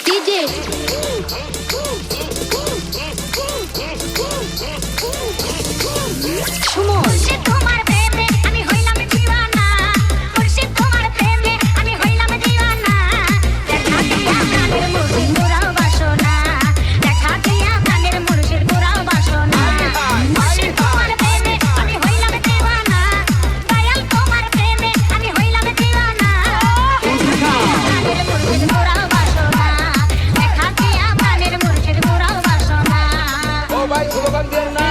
DJ Suman তোমার প্রেমে আমি হইলাম দিওয়ানা মুর্শিদ তোমার প্রেমে আমি হইলাম দিওয়ানা দেখা দিয়া প্রাণের মুর্শিদ পুরাও বাসনা দেখা দিয়া প্রাণের মুর্শিদ পুরাও বাসনা মুর্শিদ তোমার প্রেমে আমি হইলাম দিওয়ানা দয়াল তোমার প্রেমে আমি হইলাম দিওয়ানা প্রাণের মুর্শিদ পুরাও বাসনা দেখা দিয়া প্রাণের মুর্শিদ পুরাও বাসনা ও ভাই স্লোগান দেন না।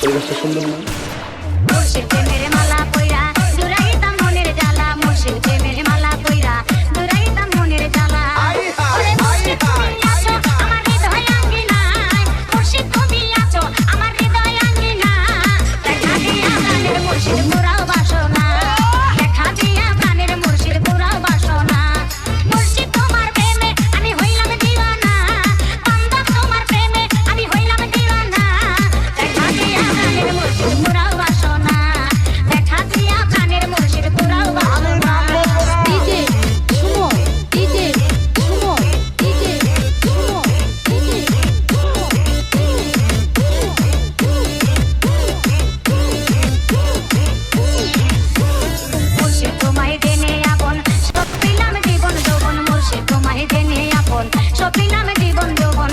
পরিবেশটা সুন্দর না? মুর্শিদ প্রেমের মালা পইরা দুরাইতাম মনের জ্বালা মুর্শিদ প্রেমের মালা পইরা দুরাইতাম মনের জ্বালা ওরে মুর্শিদ তুমি আছো আমার হৃদয় আঙ্গিনায় মুর্শিদ তুমি আছো আমার হৃদয় আঙ্গিনায় দেখা দিয়া প্রাণের মুর্শিদ পুরাও বাসনা দেখা দিয়া প্রাণের মুর্শিদ পুরাও বাসনা মুর্শিদ তোমার প্রেমে আমি হইলাম দিওয়ানা বান্দা তোমার প্রেমে আমি হইলাম দিওয়ানা দেখা দিয়া প্রাণের মুর্শিদ পুরাও বাসনা দেখা দিয়া প্রাণের মুর্শিদ পুরাও বাসনা DJ Suman DJ Suman DJ Suman মুর্শিদ তোমায় জেনে আপন সব পেলাম জীবন যৌবন মুর্শিদ তোমায় জেনে আপন সব পেলাম জীবন যৌবন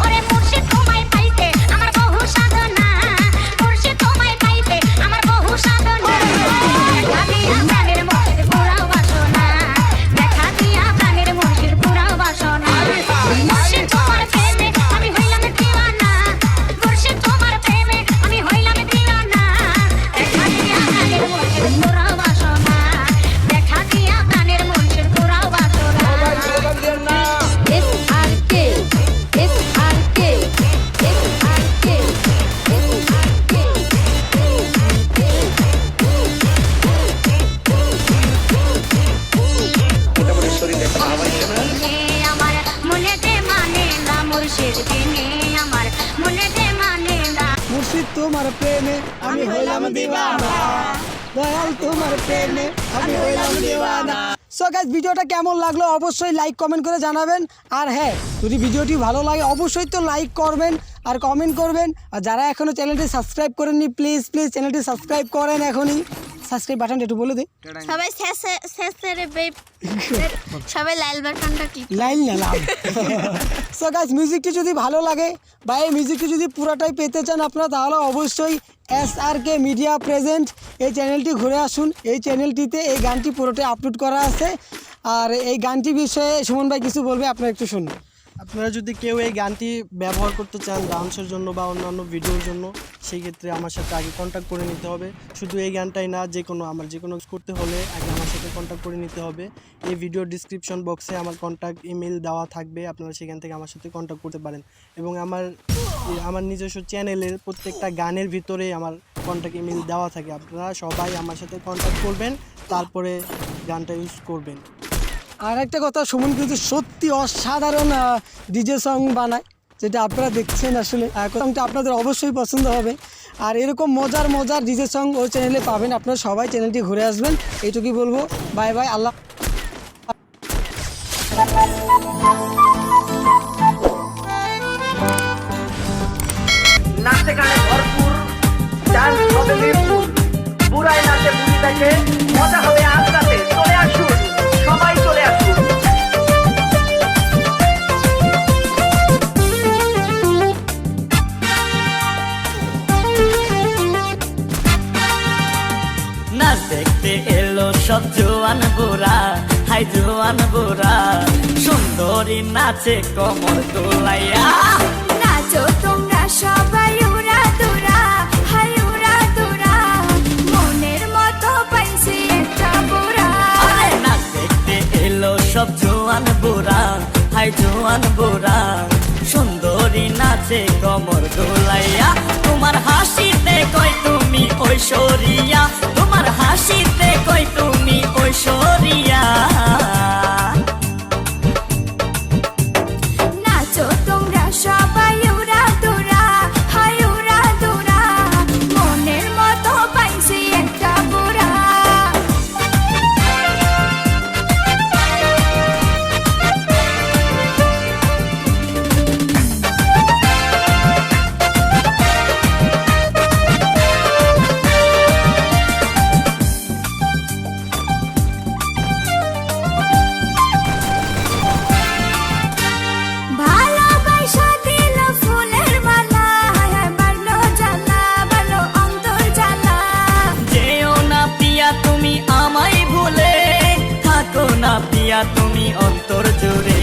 ওরে মুর্শিদ তোমায় পাইতে আমার বহু সাধনা মুর্শিদ তোমায় পাইতে আমার বহু সাধনা দেখা দিয়া প্রাণের মুর্শিদ পুরাও বাসনা দেখা দিয়া প্রাণের মুর্শিদ পুরাও বাসনা মুর্শিদ তোমার প্রেমে আমি হইলাম দিওয়ানা মুর্শিদ তোমার প্রেমে আমি হইলাম দিওয়ানা দেখা দিয়া প্রাণের মুর্শিদ পুরাও বাসনা দেখা দিয়া প্রাণের মুর্শিদ পুরাও বাসনা ও ভাই স্লোগান দেন না। SRK SRK SRK মোটামুটি শরীরে একটা ভাব আসছে না? আমার মনেতে মানে না মুর্শিদ বিনে আমার মনেতে মানে না মুর্শিদ তোমার প্রেমে আমি হইলাম দিওয়ানা দয়াল তোমার প্রেমে আমি হইলাম দিওয়ানা। সো গাইস ভিডিওটা কেমন লাগলো অবশ্যই লাইক কমেন্ট করে জানাবেন আর হ্যাঁ যদি ভিডিওটি ভালো লাগে অবশ্যই তো লাইক করবেন আর কমেন্ট করবেন আর যারা এখনো চ্যানেলটি সাবস্ক্রাইব করেননি প্লিজ প্লিজ চ্যানেলটি সাবস্ক্রাইব করেন এখনই সাবস্ক্রাইব বাটনটা একটু বলে দিই সবাই সবাই লাল বাটনটা ক্লিক লাইন না লাভ। সো গাইস মিউজিকটি যদি ভালো লাগে বা এই মিউজিকটি যদি পুরোটাই পেতে চান আপনারা তাহলে অবশ্যই SRK মিডিয়া প্রেজেন্ট এই চ্যানেলটি ঘুরে আসুন। এই চ্যানেলটিতে এই গানটি পুরোটাই আপলোড করা আছে আর এই গানটি বিষয়ে সুমন ভাই কিছু বলবে আপনারা একটু শুনুন। আপনারা যদি কেউ এই গানটি ব্যবহার করতে চান ডান্সের জন্য বা অন্যান্য ভিডিওর জন্য সেই ক্ষেত্রে আমার সাথে আগে কন্ট্যাক্ট করে নিতে হবে। শুধু এই গানটাই না যে কোনো করতে হলে আগে আমার সাথে কন্ট্যাক্ট করে নিতে হবে। এই ভিডিওর ডিসক্রিপশন বক্সে আমার কন্ট্যাক্ট ইমেল দেওয়া থাকবে, আপনারা সেখান থেকে আমার সাথে কন্ট্যাক্ট করতে পারেন এবং আমার নিজস্ব চ্যানেলের প্রত্যেকটা গানের ভিতরে আমার কন্ট্যাক্ট ইমেল দেওয়া থাকে। আপনারা সবাই আমার সাথে কন্ট্যাক্ট করবেন তারপরে গানটা ইউজ করবেন। আর একটা কথা সুমন কিন্তু সত্যি অসাধারণ ডিজে সং বানায় যেটা আপনারা দেখছেন আসলে সংটা আপনাদের অবশ্যই পছন্দ হবে আর এরকম মজার মজার ডিজে সং ওই চ্যানেলে পাবেন। আপনারা সবাই চ্যানেলটি ঘুরে আসবেন এইটুকুই বলবো। বাই বাই, আল্লাহ। নাচে গানে ভরপুর ডান্স হবে নির্ভুল বুড়াই নাচে বুড়ি দেখে মজা হবে আজ রাতে চলে আসুন সবাই চলে আসুন নাচ দেখতে এলো সব জোয়ান বুড়া হাই জোয়ান বুড়া সুন্দরী নাচে কমর দোলাইয়া নাচো তোমরা সবাই উড়া দুরা হাই উড়া দুরা মনের মতো পাইছি একটা বুড়া নাচ দেখতে এলো সব জোয়ান বুড়া হাই জোয়ান বুড়া সুন্দরী নাচে কমর দোলাইয়া তোমার হাসিতে কই তুমি ঐশ্বরিয়া তোমার হাসিতে কই তুমি ঐশ্বরিয়া পিয়া তুমি অন্তর জুড়ে